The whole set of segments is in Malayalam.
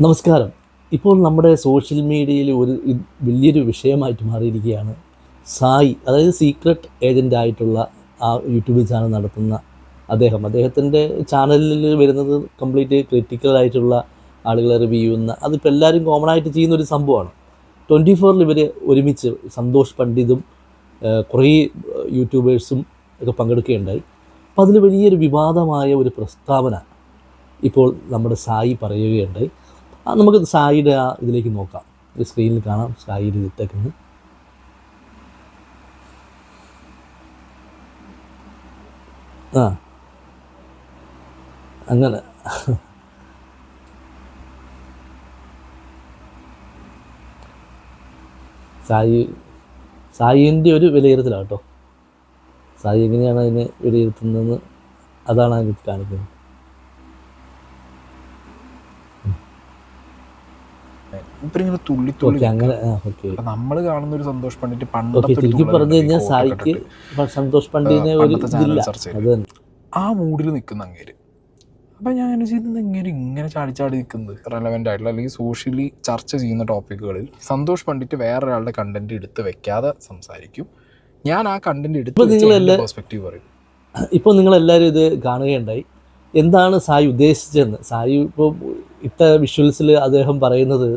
നമസ്കാരം. ഇപ്പോൾ നമ്മുടെ സോഷ്യൽ മീഡിയയിൽ വലിയൊരു വിഷയമായിട്ട് മാറിയിരിക്കുകയാണ് സായി, അതായത് സീക്രട്ട് ഏജൻ്റായിട്ടുള്ള ആ യൂട്യൂബ് ചാനൽ നടത്തുന്ന അദ്ദേഹത്തിൻ്റെ ചാനലിൽ വരുന്നത് കംപ്ലീറ്റ് ക്രിട്ടിക്കലായിട്ടുള്ള ആളുകളെ റിവ്യൂ ചെയ്യുന്ന, അതിപ്പോൾ എല്ലാവരും കോമൺ ആയിട്ട് ചെയ്യുന്നൊരു സംഭവമാണ്. 24 ഇവർ ഒരുമിച്ച് സന്തോഷ് പണ്ഡിതും കുറേ യൂട്യൂബേഴ്സും ഒക്കെ പങ്കെടുക്കുകയുണ്ടായി. അപ്പോൾ അതിൽ വലിയൊരു വിവാദമായ ഒരു പ്രസ്താവന ഇപ്പോൾ നമ്മുടെ സായി പറയുകയുണ്ടായി. നമുക്ക് സായിയുടെ ഇതിലേക്ക് നോക്കാം. സ്ക്രീനിൽ കാണാം സായിയുടെ ഇതിട്ടേക്കുന്നത്. അങ്ങനെ സായിൻ്റെ ഒരു വിലയിരുത്തലാണ് കേട്ടോ. സായി എങ്ങനെയാണ് അതിനെ വിലയിരുത്തുന്നതെന്ന് അതാണ് അതിന് കാണിക്കുന്നത്. നമ്മൾ കാണുന്ന ഒരു സന്തോഷ് പണ്ഡിറ്റ് പറഞ്ഞു കഴിഞ്ഞാൽ സായിക്ക് സന്തോഷ് പണ്ഡിറ്റിനെ ഒരു ആ മൂഡിൽ നിൽക്കുന്ന അങ്ങേര്. അപ്പം ഞാൻ അങ്ങനെ ചെയ്യുന്നത് ഇങ്ങനെ ചാടി നിൽക്കുന്നത് റെലവെൻ്റ് ആയിട്ടുള്ള അല്ലെങ്കിൽ സോഷ്യലി ചർച്ച ചെയ്യുന്ന ടോപ്പിക്കുകളിൽ സന്തോഷ് പണ്ഡിറ്റ് വേറൊരാളുടെ കണ്ടന്റ് എടുത്ത് വെക്കാതെ സംസാരിക്കും. ഞാൻ ആ കണ്ടന്റ് എടുത്ത് പെർസ്പെക്റ്റീവ് പറയും. ഇപ്പോൾ നിങ്ങളെല്ലാവരും ഇത് കാണുകയുണ്ടായി. എന്താണ് സായി ഉദ്ദേശിച്ചതെന്ന്. സായി ഇപ്പോൾ ഇട്ട വിഷ്വൽസിൽ അദ്ദേഹം പറയുന്നത്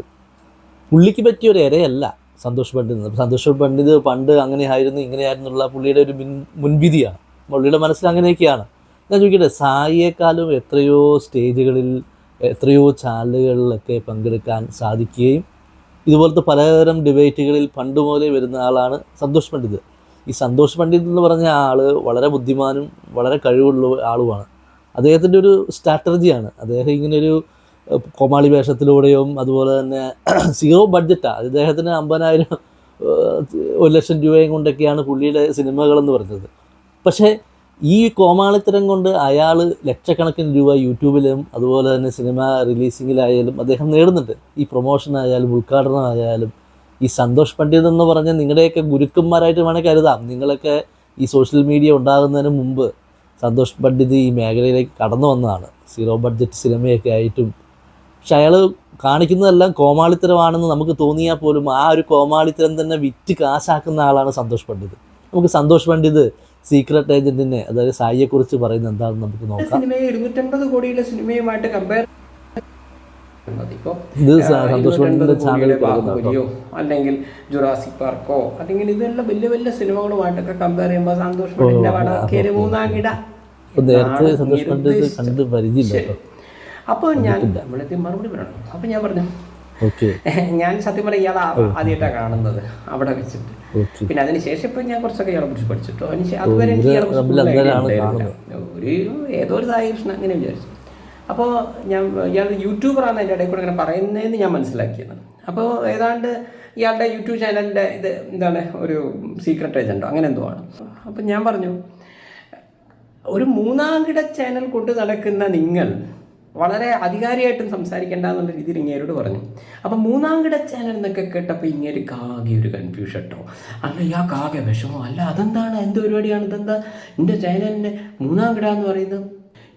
പുള്ളിക്ക് പറ്റിയൊരു ഇരയല്ല സന്തോഷ് പണ്ഡിറ്റ്. സന്തോഷ് പണ്ഡിറ്റ് പണ്ട് അങ്ങനെയായിരുന്നു ഇങ്ങനെയായിരുന്നുള്ള പുള്ളിയുടെ ഒരു മുൻവിധിയാണ്. പുള്ളിയുടെ മനസ്സിൽ അങ്ങനെയൊക്കെയാണ്. ഞാൻ ചോദിക്കട്ടെ, സായിയേക്കാളും എത്രയോ സ്റ്റേജുകളിൽ എത്രയോ ചാനലുകളിലൊക്കെ പങ്കെടുക്കാൻ സാധിക്കുകയും ഇതുപോലത്തെ പലതരം ഡിബേറ്റുകളിൽ പണ്ട് മുതലേ വരുന്ന ആളാണ് സന്തോഷ് പണ്ഡിറ്റ്. ഈ സന്തോഷ് പണ്ഡിറ്റ് എന്ന് പറഞ്ഞ ആൾ വളരെ ബുദ്ധിമാനും വളരെ കഴിവുള്ള ആളുമാണ്. അദ്ദേഹത്തിൻ്റെ ഒരു സ്ട്രാറ്റജിയാണ്. അദ്ദേഹം ഇങ്ങനെയൊരു കോമാളി വേഷത്തിലൂടെയും അതുപോലെ തന്നെ സീറോ ബഡ്ജറ്റാണ്. അദ്ദേഹത്തിന് 50,000 1,00,000 രൂപയും കൊണ്ടൊക്കെയാണ് പുള്ളിയുടെ സിനിമകളെന്ന് പറഞ്ഞത്. പക്ഷേ ഈ കോമാളിത്തരം കൊണ്ട് അയാൾ ലക്ഷക്കണക്കിന് രൂപ യൂട്യൂബിലും അതുപോലെ തന്നെ സിനിമ റിലീസിങ്ങിലായാലും അദ്ദേഹം നേടുന്നുണ്ട്. ഈ പ്രൊമോഷനായാലും ഉദ്ഘാടനമായാലും. ഈ സന്തോഷ് പണ്ഡിറ്റ് എന്ന് പറഞ്ഞാൽ നിങ്ങളുടെയൊക്കെ ഗുരുക്കന്മാരായിട്ട് വേണമെങ്കിൽ കരുതാം. നിങ്ങളൊക്കെ ഈ സോഷ്യൽ മീഡിയ ഉണ്ടാകുന്നതിന് മുമ്പ് സന്തോഷ് പണ്ഡിറ്റ് ഈ മേഖലയിലേക്ക് കടന്നു വന്നതാണ്, സീറോ ബഡ്ജറ്റ് സിനിമയൊക്കെ ആയിട്ടും. പക്ഷെ അയാൾ കാണിക്കുന്നതെല്ലാം കോമാളിത്തരമാണെന്ന് നമുക്ക് തോന്നിയാൽ പോലും ആ ഒരു കോമാളിത്തരം തന്നെ വിറ്റ് കാശാക്കുന്ന ആളാണ് സന്തോഷ് പണ്ഡിറ്റ്. നമുക്ക് സന്തോഷ് പണ്ഡിറ്റ് സീക്രട്ട് ഏജന്റിനെ, അതായത് സായിയെ കുറിച്ച് പറയുന്നത് എന്താണെന്ന് നമുക്ക് നോക്കാം. സിനിമയെ 250 കോടിയുടെ സിനിമയുമായിട്ട് കമ്പയർ അല്ലെങ്കിൽ ജുറാസിക് പാർക്കോ അല്ലെങ്കിൽ ഇതെല്ലാം വലിയ വലിയ സിനിമകളുമായിട്ടൊക്കെ കമ്പയർ ചെയ്യുമ്പോൾ സന്തോഷ് പണ്ഡിറ്റിന്റെ പടം മൂന്നാം കിട. അപ്പോൾ ഞാൻ നമ്മളെത്തി മറുപടി പറയണം. അപ്പോൾ ഞാൻ പറഞ്ഞു, ഞാൻ സത്യം പറഞ്ഞ ഇയാളെ ആദ്യമായിട്ടാണ് കാണുന്നത് അവിടെ വെച്ചിട്ട്. പിന്നെ അതിന് ശേഷം ഇപ്പം ഞാൻ കുറച്ചൊക്കെ ഇയാളെ കുറിച്ച് പഠിച്ചിട്ടോ. അതുവരെ എനിക്ക് ഒരു ഏതോ ഒരു സായികൃഷ്ണൻ അങ്ങനെ വിചാരിച്ചു. അപ്പോൾ ഇയാൾ യൂട്യൂബറാണ് എൻ്റെ ഇടയിൽ കൂടെ ഇങ്ങനെ പറയുന്നതെന്ന് ഞാൻ മനസ്സിലാക്കിയത്. അപ്പോൾ ഏതാണ്ട് ഇയാളുടെ യൂട്യൂബ് ചാനലിൻ്റെ ഇത് എന്താണ് ഒരു സീക്രട്ട് ഏജൻറ്റോ അങ്ങനെ എന്തോ ആണ്. അപ്പം ഞാൻ പറഞ്ഞു, ഒരു മൂന്നാം കിട ചാനൽ കൊണ്ട് നടക്കുന്ന നിങ്ങൾ വളരെ അധികാരിയായിട്ടും സംസാരിക്കേണ്ട എന്നുള്ള രീതിയിൽ ഇങ്ങേരോട് പറഞ്ഞു. അപ്പം മൂന്നാം കിട ചാനൽ എന്നൊക്കെ കേട്ടപ്പോൾ ഇങ്ങേര് കാകെ ഒരു കൺഫ്യൂഷൻ കേട്ടോ. അല്ല ഇയാൾക്ക് ആകെ വിഷമോ, അല്ല അതെന്താണ്, എന്ത് പരിപാടിയാണ്, ഇതെന്താ എൻ്റെ ചാനലിൻ്റെ മൂന്നാം കിട എന്ന് പറയുന്നത്.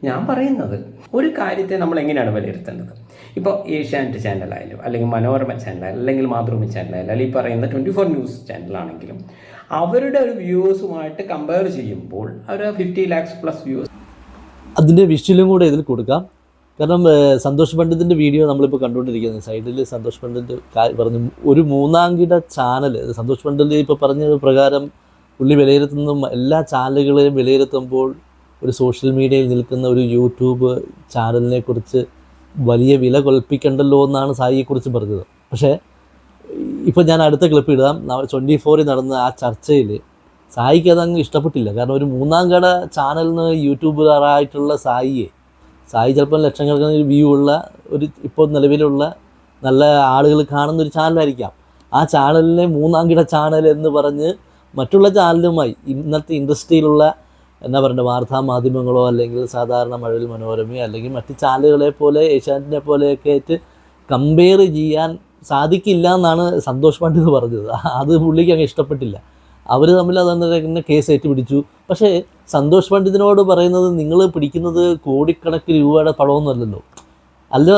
ഞാൻ പറയുന്നത് ഒരു കാര്യത്തെ നമ്മൾ എങ്ങനെയാണ് വിലയിരുത്തേണ്ടത്. ഇപ്പോൾ ഏഷ്യാനെറ്റ് ചാനലായാലും അല്ലെങ്കിൽ മനോരമ ചാനലായാലും അല്ലെങ്കിൽ മാതൃഭൂമി ചാനലായാലും അല്ലെങ്കിൽ ഈ പറയുന്ന 24 ന്യൂസ് ചാനലാണെങ്കിലും അവരുടെ ഒരു വ്യൂസുമായിട്ട് കമ്പയർ ചെയ്യുമ്പോൾ അവർ 50 lakhs പ്ലസ് വ്യൂസ് അതിൻ്റെ വിഷ്വലും കൂടെ ഇതിൽ കൊടുക്കാം. കാരണം സന്തോഷ് പണ്ഡിറ്റിൻ്റെ വീഡിയോ നമ്മളിപ്പോൾ കണ്ടുകൊണ്ടിരിക്കുന്നത്. സൈഡിൽ സന്തോഷ് പണ്ഡിറ്റ് പറഞ്ഞു ഒരു മൂന്നാം കിട ചാനൽ. സന്തോഷ് പണ്ഡിറ്റ് ഇപ്പോൾ പറഞ്ഞത് പ്രകാരം പുള്ളി വിലയിരുത്തുന്നതും എല്ലാ ചാനലുകളെയും വിലയിരുത്തുമ്പോൾ ഒരു സോഷ്യൽ മീഡിയയിൽ നിൽക്കുന്ന ഒരു യൂട്യൂബ് ചാനലിനെ കുറിച്ച് വലിയ വില കൽപ്പിക്കണ്ടല്ലോ എന്നാണ് സായിയെക്കുറിച്ച് പറഞ്ഞത്. പക്ഷേ ഇപ്പോൾ ഞാൻ അടുത്ത ക്ലിപ്പ് ഇടാം. 24 നടന്ന ആ ചർച്ചയിൽ സായിക്ക് അതങ്ങ് ഇഷ്ടപ്പെട്ടില്ല. കാരണം ഒരു മൂന്നാം കിട ചാനലിന് യൂട്യൂബറായിട്ടുള്ള സായി ചിലപ്പോൾ ലക്ഷക്കണക്കിന് വ്യൂ ഉള്ള ഒരു ഇപ്പോൾ നിലവിലുള്ള നല്ല ആളുകൾ കാണുന്നൊരു ചാനലായിരിക്കാം. ആ ചാനലിനെ മൂന്നാം കിട ചാനൽ എന്ന് പറഞ്ഞ് മറ്റുള്ള ചാനലുമായി ഇന്നത്തെ ഇൻഡസ്ട്രിയിലുള്ള എന്നാ പറയുക വാർത്താ മാധ്യമങ്ങളോ അല്ലെങ്കിൽ സാധാരണ മഴവിൽ മനോരമയോ അല്ലെങ്കിൽ മറ്റ് ചാനലുകളെ പോലെ ഏഷ്യാനെറ്റിനെ പോലെയൊക്കെ ആയിട്ട് കമ്പയർ ചെയ്യാൻ സാധിക്കില്ല എന്നാണ് സന്തോഷ് പണ്ഡിറ്റ് പറഞ്ഞത്. അത് പുള്ളിക്ക് അങ്ങ് ഇഷ്ടപ്പെട്ടില്ല. അവർ തമ്മിൽ തന്നെ കേസ് ഏറ്റുപിടിച്ചു. പക്ഷേ സന്തോഷ് പണ്ഡിറ്റിനോട് പറയുന്നത് നിങ്ങൾ പിടിക്കുന്നത് കോടിക്കണക്കിന് രൂപയുടെ പടമൊന്നുമല്ലല്ലോ, അല്ല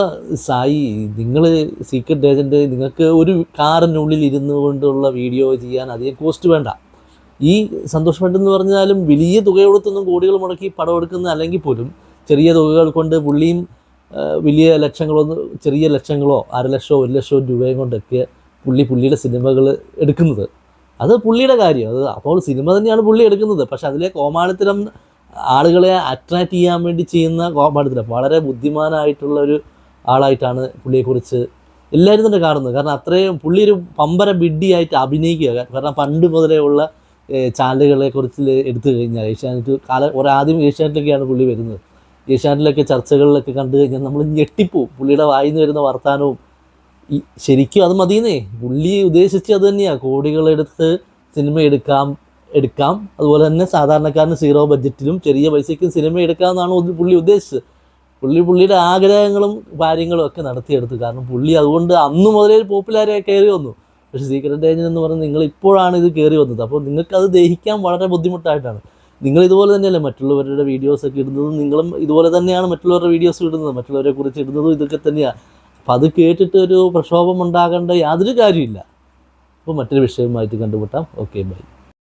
സായി, നിങ്ങൾ സീക്രട്ട് ഏജൻറ്റ്, നിങ്ങൾക്ക് ഒരു കാറിനുള്ളിൽ ഇരുന്നു കൊണ്ടുള്ള വീഡിയോ ചെയ്യാൻ അധികം കോസ്റ്റ് വേണ്ട. ഈ സന്തോഷ് പണ്ഡിറ്റ് എന്ന് പറഞ്ഞാലും വലിയ തുക കൊടുത്തൊന്നും കോടികൾ മുടക്കി പടം എടുക്കുന്ന അല്ലെങ്കിൽ പോലും ചെറിയ തുകകൾ കൊണ്ട് പുള്ളിയും വലിയ ലക്ഷങ്ങളൊന്നും, ചെറിയ ലക്ഷങ്ങളോ 1.5 ലക്ഷമോ 1 ലക്ഷമോ രൂപയും കൊണ്ടൊക്കെ പുള്ളിയുടെ സിനിമകൾ എടുക്കുന്നത്. അത് പുള്ളിയുടെ കാര്യം, അത് അപ്പോൾ സിനിമ തന്നെയാണ് പുള്ളി എടുക്കുന്നത്. പക്ഷെ അതിലെ കോമാളിത്തരം ആളുകളെ അട്രാക്റ്റ് ചെയ്യാൻ വേണ്ടി ചെയ്യുന്ന കോമാളിത്തരം, വളരെ ബുദ്ധിമാനായിട്ടുള്ള ഒരു ആളായിട്ടാണ് പുള്ളിയെക്കുറിച്ച് എല്ലാവരും തന്നെ കാണുന്നത്. കാരണം അത്രയും പുള്ളി ഒരു പമ്പര ബിഡ്ഡിയായിട്ട് അഭിനയിക്കുക. കാരണം പണ്ട് മുതലേ ഉള്ള ചാനലുകളെ കുറിച്ച് എടുത്തു കഴിഞ്ഞാൽ ഏഷ്യാനെറ്റ് ആദ്യം ഏഷ്യാനെറ്റിലൊക്കെയാണ് പുള്ളി വരുന്നത്. ഏഷ്യാനെറ്റിലൊക്കെ ചർച്ചകളിലൊക്കെ കണ്ടു കഴിഞ്ഞാൽ നമ്മൾ ഞെട്ടിപ്പോവും. പുള്ളിയുടെ വായിൽ നിന്ന് വരുന്ന വർത്തമാനവും ശരിക്കും അത് മതിയെന്നേ. പുള്ളി ഉദ്ദേശിച്ച് അത് തന്നെയാണ്, കോടികളെടുത്ത് സിനിമ എടുക്കാം. അതുപോലെ തന്നെ സാധാരണക്കാരന് 0 ബഡ്ജറ്റിലും ചെറിയ പൈസയ്ക്കും സിനിമ എടുക്കാമെന്നാണ് പുള്ളി ഉദ്ദേശിച്ചത്. പുള്ളിയുടെ ആഗ്രഹങ്ങളും കാര്യങ്ങളും ഒക്കെ നടത്തിയെടുത്തു. കാരണം പുള്ളി അതുകൊണ്ട് അന്ന് മുതലേ പോപ്പുലാരായി കയറി വന്നു. പക്ഷേ സീക്രട്ട് ഏജൻറ്റ് എന്ന് പറഞ്ഞാൽ നിങ്ങൾ ഇപ്പോഴാണ് ഇത് കയറി വന്നത്. അപ്പോൾ നിങ്ങൾക്കത് ദഹിക്കാൻ വളരെ ബുദ്ധിമുട്ടായിട്ടാണ്. നിങ്ങൾ ഇതുപോലെ തന്നെയല്ലേ മറ്റുള്ളവരുടെ വീഡിയോസൊക്കെ ഇടുന്നതും, നിങ്ങളും ഇതുപോലെ തന്നെയാണ് മറ്റുള്ളവരുടെ വീഡിയോസ് ഇടുന്നത്, മറ്റുള്ളവരെ കുറിച്ച് ഇടുന്നതും ഇതൊക്കെ തന്നെയാണ്. അപ്പോൾ അത് കേട്ടിട്ട് ഒരു പ്രക്ഷോഭം ഉണ്ടാകേണ്ട യാതൊരു കാര്യമില്ല. അപ്പോൾ മറ്റൊരു വിഷയവുമായിട്ട് കണ്ടുമുട്ടാം. Okay, by.